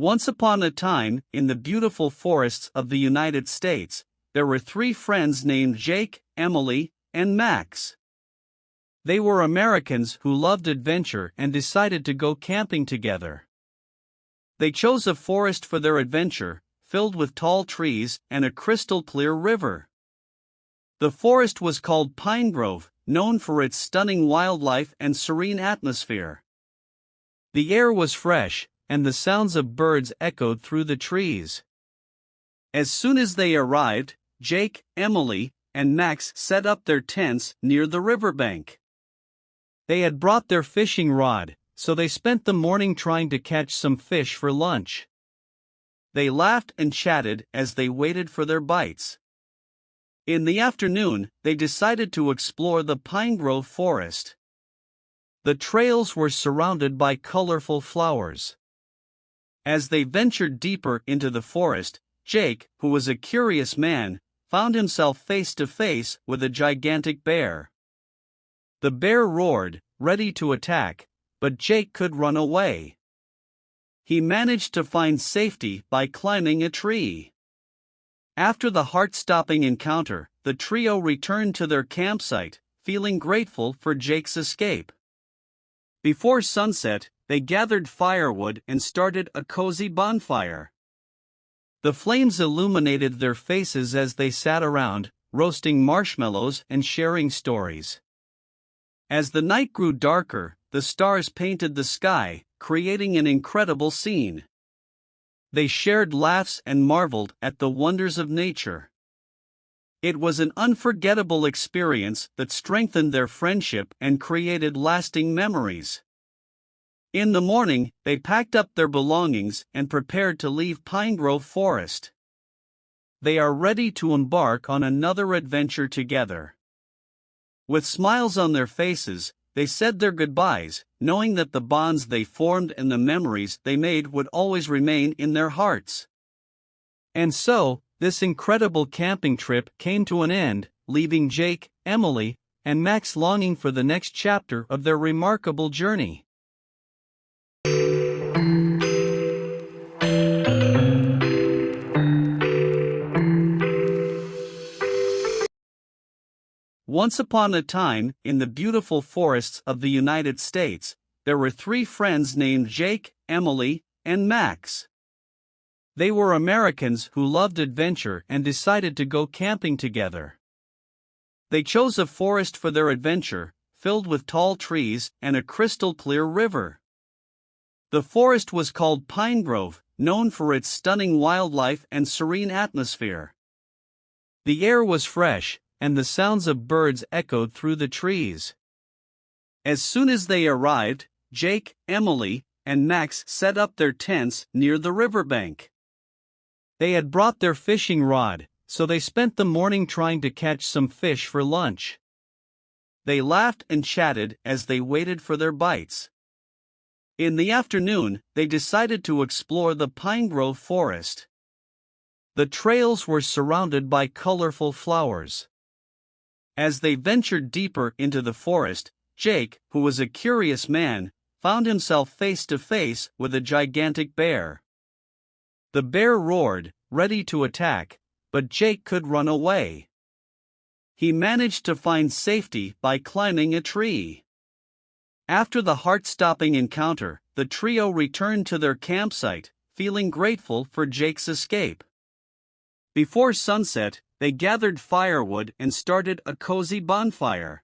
Once upon a time, in the beautiful forests of the United States, there were three friends named Jake, Emily, and Max. They were Americans who loved adventure and decided to go camping together. They chose a forest for their adventure, filled with tall trees and a crystal-clear river. The forest was called Pine Grove, known for its stunning wildlife and serene atmosphere. The air was fresh, and the sounds of birds echoed through the trees. As soon as they arrived, Jake, Emily, and Max set up their tents near the riverbank. They had brought their fishing rod, so they spent the morning trying to catch some fish for lunch. They laughed and chatted as they waited for their bites. In the afternoon, they decided to explore the Pine Grove forest. The trails were surrounded by colorful flowers. As they ventured deeper into the forest, Jake, who was a curious man, found himself face to face with a gigantic bear. The bear roared, ready to attack, but Jake could run away. He managed to find safety by climbing a tree. After the heart-stopping encounter, the trio returned to their campsite, feeling grateful for Jake's escape. Before sunset, they gathered firewood and started a cozy bonfire. The flames illuminated their faces as they sat around, roasting marshmallows and sharing stories. As the night grew darker, the stars painted the sky, creating an incredible scene. They shared laughs and marveled at the wonders of nature. It was an unforgettable experience that strengthened their friendship and created lasting memories. In the morning, they packed up their belongings and prepared to leave Pine Grove Forest. They are ready to embark on another adventure together. With smiles on their faces, they said their goodbyes, knowing that the bonds they formed and the memories they made would always remain in their hearts. And so, this incredible camping trip came to an end, leaving Jake, Emily, and Max longing for the next chapter of their remarkable journey. Once upon a time, in the beautiful forests of the United States, there were three friends named Jake, Emily, and Max. They were Americans who loved adventure and decided to go camping together. They chose a forest for their adventure, filled with tall trees and a crystal-clear river. The forest was called Pine Grove, known for its stunning wildlife and serene atmosphere. The air was fresh, and the sounds of birds echoed through the trees. As soon as they arrived, Jake, Emily, and Max set up their tents near the riverbank. They had brought their fishing rod, so they spent the morning trying to catch some fish for lunch. They laughed and chatted as they waited for their bites. In the afternoon, they decided to explore the Pine Grove forest. The trails were surrounded by colorful flowers. As they ventured deeper into the forest, Jake, who was a curious man, found himself face to face with a gigantic bear. The bear roared, ready to attack, but Jake could run away. He managed to find safety by climbing a tree. After the heart-stopping encounter, the trio returned to their campsite, feeling grateful for Jake's escape. Before sunset, they gathered firewood and started a cozy bonfire.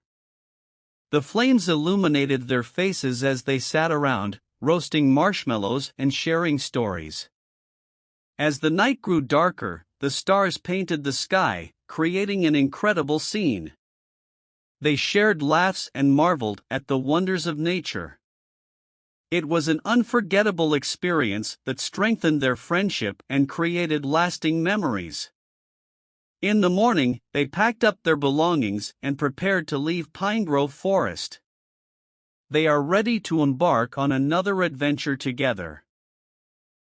The flames illuminated their faces as they sat around, roasting marshmallows and sharing stories. As the night grew darker, the stars painted the sky, creating an incredible scene. They shared laughs and marveled at the wonders of nature. It was an unforgettable experience that strengthened their friendship and created lasting memories. In the morning, they packed up their belongings and prepared to leave Pine Grove Forest. They are ready to embark on another adventure together.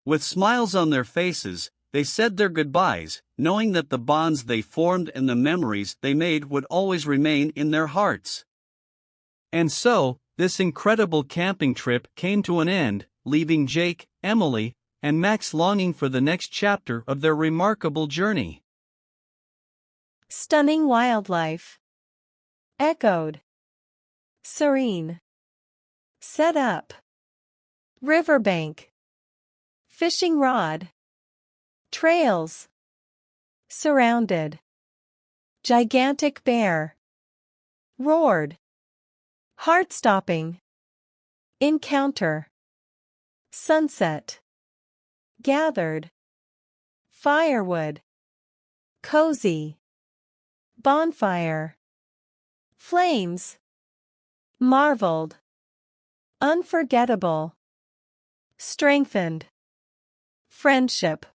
With smiles on their faces, they said their goodbyes, knowing that the bonds they formed and the memories they made would always remain in their hearts. And so, this incredible camping trip came to an end, leaving Jake, Emily, and Max longing for the next chapter of their remarkable journey. Stunning wildlife. Echoed. Serene. Set up. Riverbank. Fishing rod. Trails. Surrounded. Gigantic bear. Roared. Heart-stopping. Encounter. Sunset. Gathered. Firewood. Cozy. Bonfire. Flames. Marveled. Unforgettable. Strengthened. Friendship.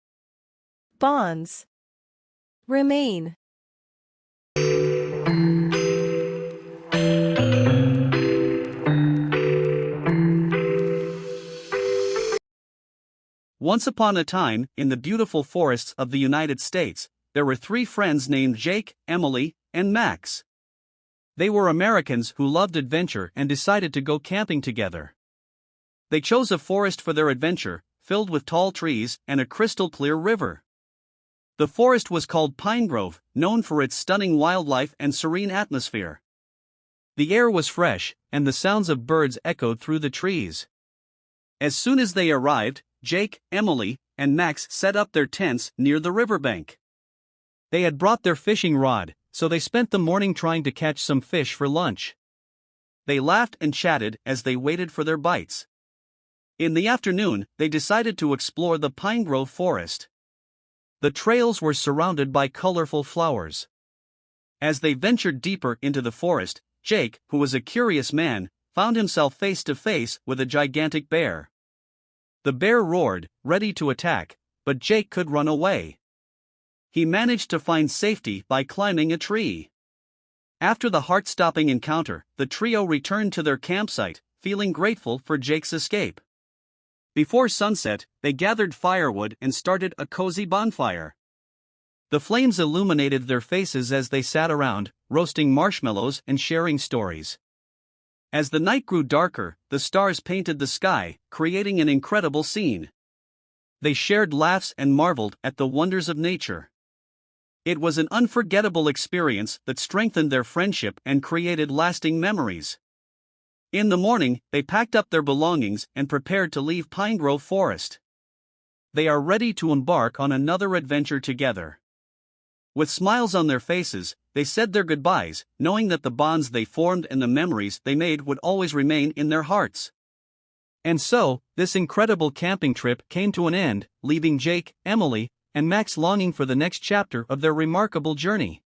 Bonds. Remain. Once upon a time, in the beautiful forests of the United States, there were three friends named Jake, Emily, and Max. They were Americans who loved adventure and decided to go camping together. They chose a forest for their adventure, filled with tall trees and a crystal-clear river. The forest was called Pine Grove, known for its stunning wildlife and serene atmosphere. The air was fresh, and the sounds of birds echoed through the trees. As soon as they arrived, Jake, Emily, and Max set up their tents near the riverbank. They had brought their fishing rod, so they spent the morning trying to catch some fish for lunch. They laughed and chatted as they waited for their bites. In the afternoon, they decided to explore the Pine Grove forest. The trails were surrounded by colorful flowers. As they ventured deeper into the forest, Jake, who was a curious man, found himself face to face with a gigantic bear. The bear roared, ready to attack, but Jake could run away. He managed to find safety by climbing a tree. After the heart-stopping encounter, the trio returned to their campsite, feeling grateful for Jake's escape. Before sunset, they gathered firewood and started a cozy bonfire. The flames illuminated their faces as they sat around, roasting marshmallows and sharing stories. As the night grew darker, the stars painted the sky, creating an incredible scene. They shared laughs and marveled at the wonders of nature. It was an unforgettable experience that strengthened their friendship and created lasting memories. In the morning, they packed up their belongings and prepared to leave Pine Grove Forest. They are ready to embark on another adventure together. With smiles on their faces, they said their goodbyes, knowing that the bonds they formed and the memories they made would always remain in their hearts. And so, this incredible camping trip came to an end, leaving Jake, Emily, and Max longing for the next chapter of their remarkable journey.